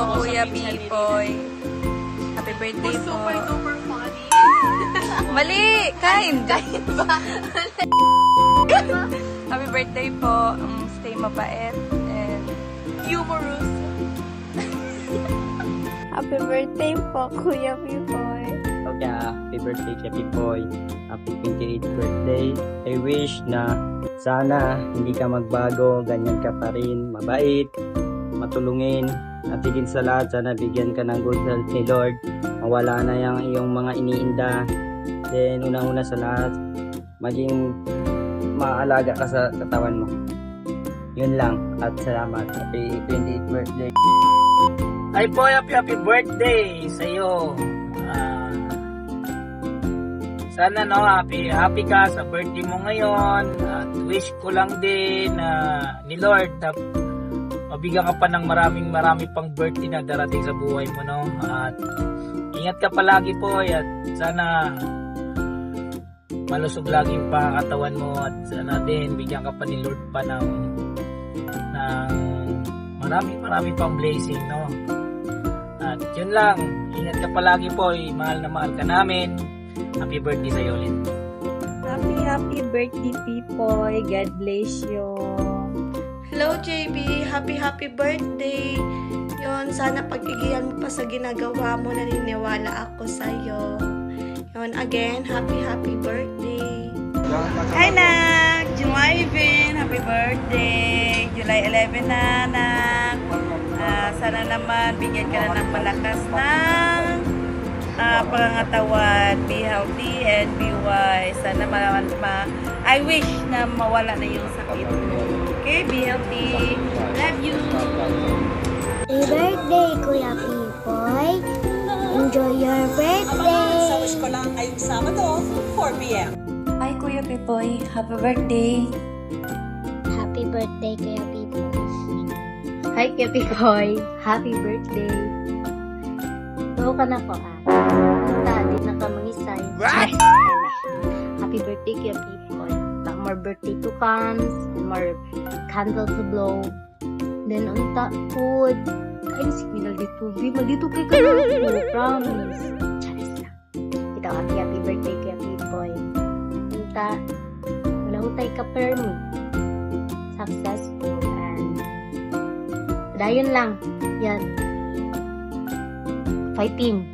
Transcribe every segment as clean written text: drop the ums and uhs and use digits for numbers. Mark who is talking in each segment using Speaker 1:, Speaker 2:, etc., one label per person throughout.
Speaker 1: Kuya Pipoy. Happy birthday po.
Speaker 2: Super duper funny.
Speaker 1: Mali! Kind!
Speaker 2: Kain ba?
Speaker 1: Happy birthday po. Stay mabait. And
Speaker 2: Humorous.
Speaker 1: happy birthday po, Kuya Pipoy.
Speaker 3: Okay, happy birthday kay Pipoy. Happy 28th birthday. I wish na sana hindi ka magbago, ganyan ka pa rin, mabait, matulungin, at higit sa lahat, sana bigyan ka ng good health ni Lord. Mawala na yung iyong mga iniinda. Then, unang-una sa lahat, maging maalaga ka sa katawan mo. Yun lang, at salamat. Happy 28th birthday. Ay boy, happy birthday sa iyo. Sana no, happy ka sa birthday mo ngayon. At wish ko lang din ni Lord na mabigyan ka pa ng marami pang birthday na darating sa buhay mo, no? At ingat ka palagi po, at sana malusog lagi yung pangakatawan mo, at sana din bigyan ka pa ni Lord pa ng marami pang blessing, no? At yun lang, ingat ka palagi po, mahal na mahal ka namin. Happy birthday sa'yo ulit.
Speaker 1: Happy birthday, Pipoy. God bless you.
Speaker 2: Hello, JB. Happy birthday. Yon, sana pag-igihan mo pa sa ginagawa mo. Naniniwala ako sa'yo. Yon, again, happy birthday.
Speaker 1: Hi, Nak! July 11. Happy birthday. July 11 na, Nak. Sana naman bigyan ka na ng malakas ng pangangatawan. Be healthy and be wise. Sana I wish na mawala na yung sakit mo. Okay? Be healthy. Love you.
Speaker 4: Happy birthday, Kuya Pipoy. Enjoy your birthday.
Speaker 5: Sa wish ko lang ngayong Sabado, 4 p.m.
Speaker 1: Hi, Kuya Pipoy. Happy birthday.
Speaker 4: Happy birthday, Kuya Pipoy.
Speaker 6: Hi, Kuya Pipoy. Happy birthday. Tuho ka na po, Tadi na ka mangisay. Happy birthday, Kuya Pipoy. More birthday to come, and more candles to blow. Then, food. Ay, signal dito. Dito kay ka na. Promise. Charis lang. Ikaw, happy birthday, Kuya Pipoy. Wala ko tayo ka-permi. Successful and dayon lang. Yan. Fighting.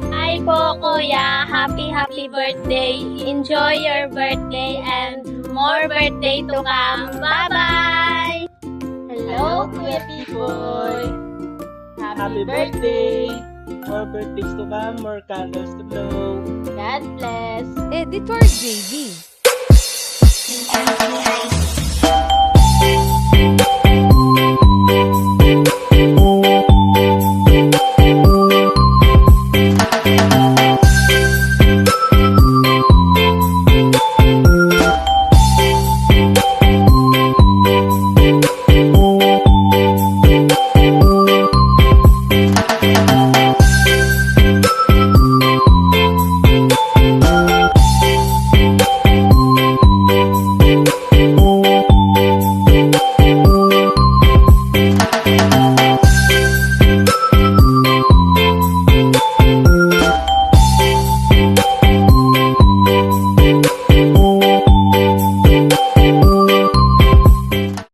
Speaker 4: Hi po, Kuya. Happy birthday. Enjoy your birthday and more birthday to come. Bye-bye. Hello, Kuya Pipoy.
Speaker 3: Happy birthday! More birthdays to come, more candles to blow.
Speaker 4: God bless.
Speaker 1: Editor JV.